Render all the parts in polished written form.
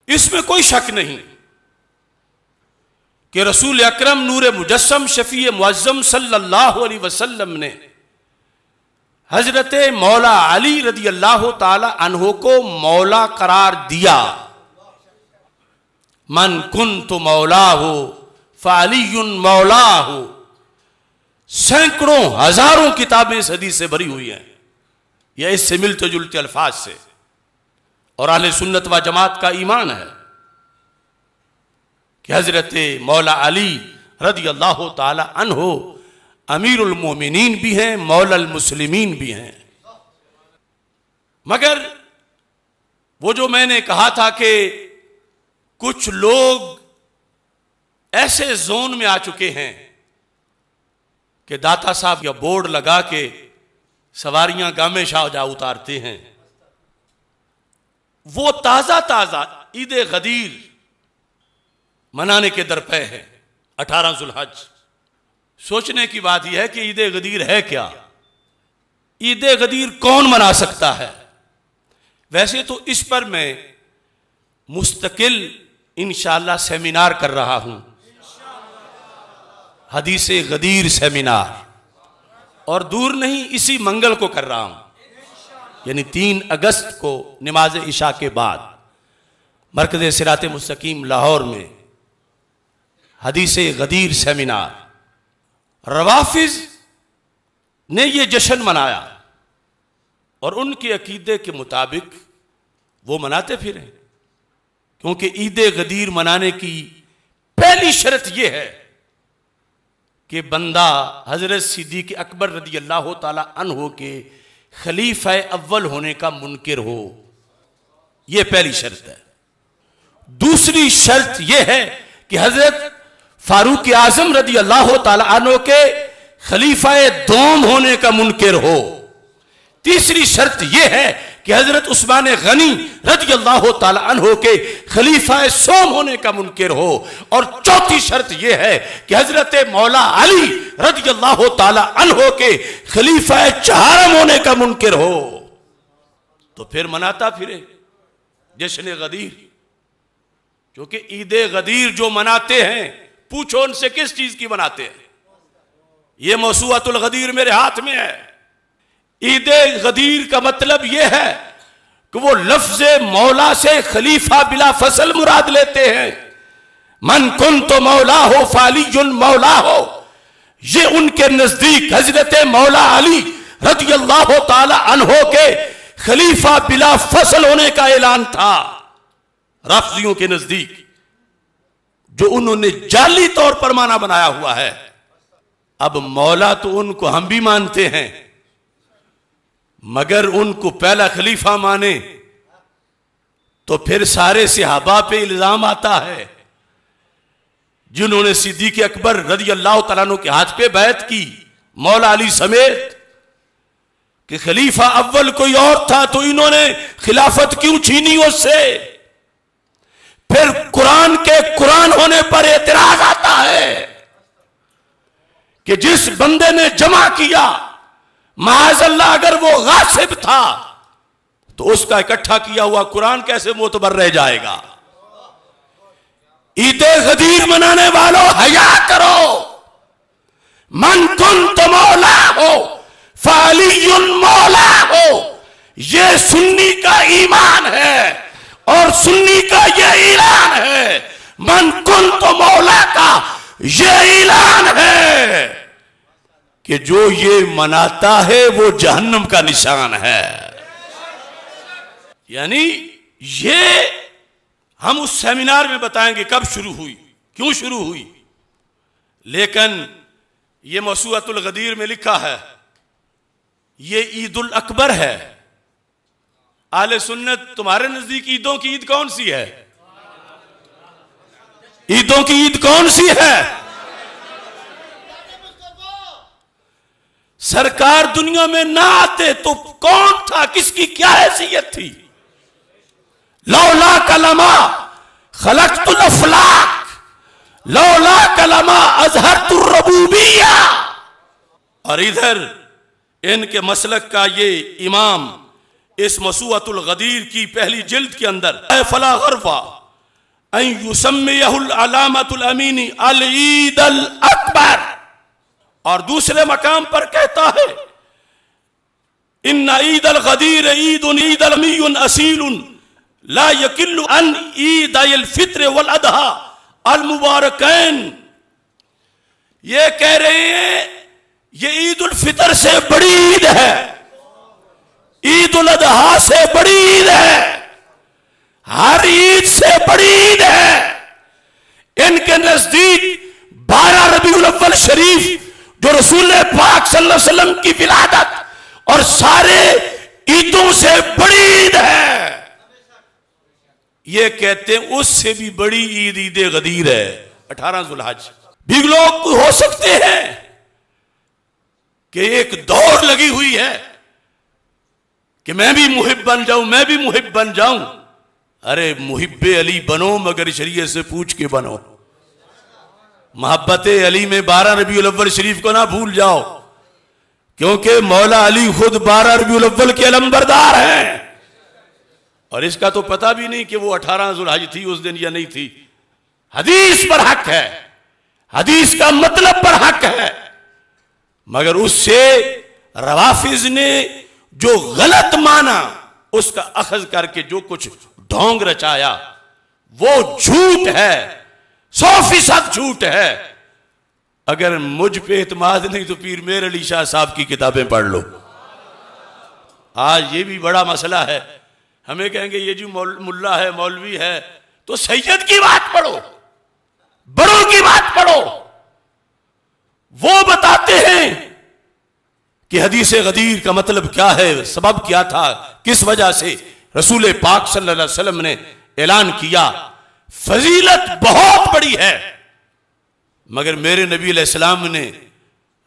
इसमें कोई शक नहीं कि रसूल अकरम नूर मुजस्सम शफी मुअज्जम सल्लल्लाहु अलैहि वसल्लम ने हजरत मौला अली रदी अल्लाह ताला अन्हो को मौला करार दिया। मन कुन्तु मौला हो फ़अलियुन मौला हो। सैकड़ों हजारों किताबें इस हदीस से भरी हुई हैं, यह इससे मिलते जुलते अल्फाज से, और अहले सुन्नत व जमात का ईमान है कि हजरत मौला अली रदी अल्लाह ताला अन्हो अमीरुल मोमिनीन भी हैं, मौलल मुस्लिमीन भी हैं। मगर वो जो मैंने कहा था कि कुछ लोग ऐसे जोन में आ चुके हैं कि दाता साहब या बोर्ड लगा के सवारियां गामे शाहजहां उतारते हैं, वो ताजा ताजा ईद गदीर मनाने के दरपे है 18 जुल्हज। सोचने की बात यह है कि ईद गदीर है क्या, ईद गदीर कौन मना सकता है। वैसे तो इस पर मैं मुस्तकिल इंशाअल्लाह सेमिनार कर रहा हूं, हदीस गदीर सेमिनार, और दूर नहीं इसी मंगल को कर रहा हूं, यानी 3 अगस्त को नमाज इशा के बाद मरकज़ सिरात मुस्तकीम लाहौर में हदीस गदीर सेमिनार। रवाफिज ने यह जश्न मनाया और उनके अकीदे के मुताबिक वो मनाते फिरे, क्योंकि ईद गदीर मनाने की पहली शर्त यह है कि बंदा हजरत सिद्दीक़ अकबर रदी अल्लाह ताला अन्हो के खलीफा अव्वल होने का मुनकिर हो, यह पहली शर्त है। दूसरी शर्त यह है कि हजरत फारूक आजम रदी अल्लाह ताला अन्हो के खलीफा दोम होने का मुनकिर हो। तीसरी शर्त यह है कि हजरत उस्मान गनी रदी अल्लाह ताला अन्हो के खलीफा सोम होने का मुनकिर हो। और चौथी शर्त यह है कि हजरत मौला अली रदी अल्लाह ताला अन्हो के खलीफा चहारम होने का मुनकिर हो। तो फिर मनाता फिरे जश्न गदीर, क्योंकि ईद गदीर जो मनाते हैं, पूछो उनसे किस चीज की मनाते हैं। यह मौसूअतुल गदीर मेरे हाथ में है। ईद गदीर का मतलब यह है कि वो लफ्ज मौला से खलीफा बिला फसल मुराद लेते हैं। मन कुन तो मौला हो फालियुन मौला हो, ये उनके नजदीक हजरत मौला अली रदी अल्लाह ताला अन्हो के खलीफा बिला फसल होने का ऐलान था। राफिजियों के नजदीक जो उन्होंने जाली तौर पर माना बनाया हुआ है। अब मौला तो उनको हम भी मानते हैं, मगर उनको पहला खलीफा माने तो फिर सारे सहाबा पे इल्जाम आता है जिन्होंने सिद्दीक़ अकबर रदी अल्लाह तआला अन्हु के हाथ पे बैत की, मौला अली समेत, कि खलीफा अव्वल कोई और था तो इन्होंने खिलाफत क्यों छीनी उससे। फिर कुरान के कुरान होने पर एतराज आता है कि जिस बंदे ने जमा किया, माअज़ल्लाह अगर वो गासिब था तो उसका इकट्ठा किया हुआ कुरान कैसे मोतबर रह जाएगा। ईद गदीर मनाने वालों हया करो। मन कुन्त मौला हो फालियुन मौला हो, ये सुन्नी का ईमान है और सुन्नी का ये ऐलान है। मन कुन्त मौला का ये ऐलान है कि जो ये मनाता है वो जहन्नम का निशान है। यानी ये हम उस सेमिनार में बताएंगे कब शुरू हुई, क्यों शुरू हुई, लेकिन ये मौसूअतुल गदीर में लिखा है ये ईदुल अकबर है। आले सुन्नत तुम्हारे नजदीक ईदों की ईद कौन सी है? ईदों की ईद कौन सी है? सरकार दुनिया में ना आते तो कौन था, किसकी क्या हैसियत थी? लौला कलमा खलक़तुल अफ़लाक, लौला कलमा अज़हरतुर रबूबिय्या। और इधर इनके मसलक का ये इमाम इस मसूअतुल गदीर की पहली जिल्द के अंदर फला गरफा अन युसम्मियहुल अलामतुल अमीनी अल ईद अल अकबर। और दूसरे मकाम पर कहता है इन्ना ईद अल गदीर ईदुन ईद अल अमीयुन असीलुन ला यकिल्लु अन ईद अल फित्र वल अदहा अल मुबारकैन। ये कह रहे हैं ये ईद उल फितर से बड़ी ईद है, ईद उल अदहा से बड़ी ईद है, हर ईद से बड़ी ईद है। इनके नजदीक 12 रबीउल अव्वल शरीफ जो रसूल पाक सल्लल्लाहु अलैहि वसल्लम की विलादत और सारे ईदों से बड़ी ईद है। ये कहते हैं उससे भी बड़ी ईद ईद गदीर है 18 जुल्हज। भी लोग हो सकते हैं कि एक दौड़ लगी हुई है कि मैं भी मुहिब बन जाऊं, मैं भी मुहिब बन जाऊं। अरे मुहिब्बे अली बनो मगर शरीयत से पूछ के बनो। मोहब्बत अली में 12 रबीउल अव्वल शरीफ को ना भूल जाओ, क्योंकि मौला अली खुद 12 रबीउल अव्वल के अलंबरदार हैं। और इसका तो पता भी नहीं कि वो 18 जुल्हज थी उस दिन या नहीं थी। हदीस पर हक है, हदीस का मतलब पर हक है, मगर उससे रवाफिज ने जो गलत माना उसका अखज करके जो कुछ ढोंग रचाया वो झूठ है, 100% झूठ है। अगर मुझ पे एतमाद नहीं तो पीर मेर अली शाह साहब की किताबें पढ़ लो। आज ये भी बड़ा मसला है, हमें कहेंगे ये जो मुल्ला है मौलवी है तो सैयद की बात पढ़ो, बड़ों की बात पढ़ो। वो बताते हैं कि हदीस गदीर का मतलब क्या है, सबब क्या था, किस वजह से रसूल पाक सल्लल्लाहु अलैहि वसल्लम ने ऐलान किया। फजीलत बहुत बड़ी है, मगर मेरे नबी अलैहिस्सलाम ने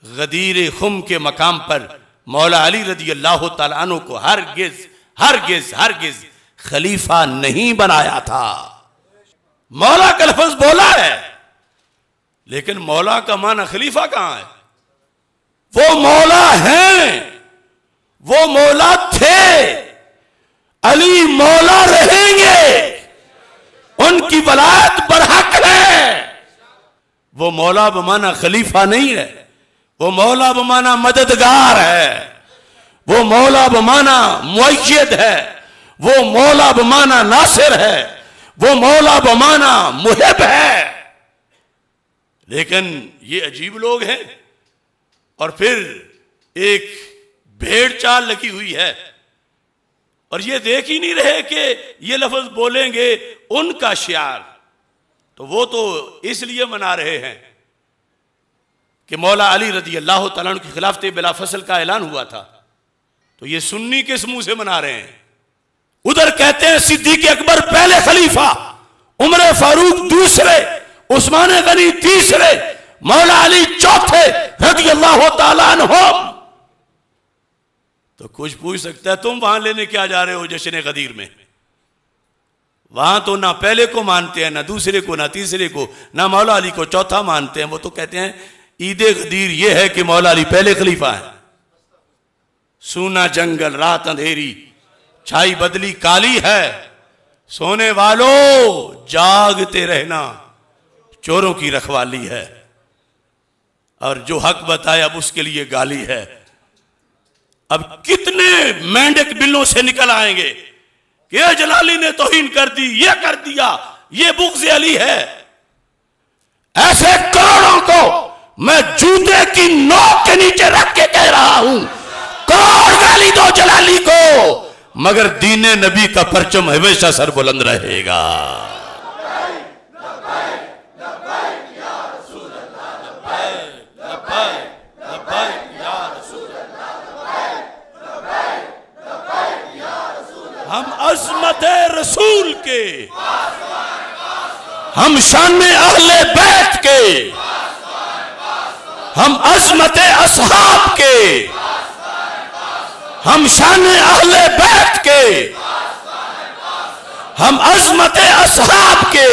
गदीर खुम के मकाम पर मौला अली रज़ी अल्लाह तआला अन्हु को हरगिज हरगिज हरगिज खलीफा नहीं बनाया था। मौला का लफ्ज़ बोला है, लेकिन मौला का माना खलीफा कहां है? वो मौला हैं, वो मौला थे, अली मौला रहेंगे, उनकी वलायत बरहक है। वो मौला बमाना खलीफा नहीं है, वो मौला बमाना मददगार है, वो मौला बमाना मुअय्यद है, वो मौला बमाना नासिर है, वो मौला बमाना मुहिब है। लेकिन ये अजीब लोग हैं और फिर एक भेड़ चाल लगी हुई है और ये देख ही नहीं रहे कि ये लफ्ज बोलेंगे उनका शियार, तो वो तो इसलिए मना रहे हैं कि मौला अली रज़ी अल्लाह तआला अन्हु की खिलाफत बिला फसल का ऐलान हुआ था, तो ये सुन्नी किस मुंह से मना रहे हैं? उधर कहते हैं सिद्दीक अकबर पहले खलीफा, उमर फारूक दूसरे, उस्मान गनी तीसरे, मौला अली चौथे रज़ी अल्लाह तआला अन्हुम। तो कुछ पूछ सकता है तुम वहां लेने क्या जा रहे हो जश्न गदीर में? वहां तो ना पहले को मानते हैं, ना दूसरे को, ना तीसरे को, ना मौला अली को चौथा मानते हैं। वो तो कहते हैं ईद गदीर ये है कि मौला अली पहले खलीफा है। सूना जंगल रात अंधेरी छाई बदली काली है, सोने वालों जागते रहना चोरों की रखवाली है। और जो हक बताए अब उसके लिए गाली है। अब कितने मेंढक बिलों से निकल आएंगे कि जलाली ने तौहीन कर दी, ये कर दिया, ये बुग़्ज़ अली है। ऐसे करोड़ों को मैं जूते की नोक के नीचे रख के कह रहा हूं, करोड़ गाली दो जलाली को, मगर दीने नबी का परचम हमेशा सर बुलंद रहेगा। हम अज़मत रसूल के, हम शान अहले बैत के, हम अज़मत असहाब के, हम शान अहले बैत के, हम अज़मत असहाब के।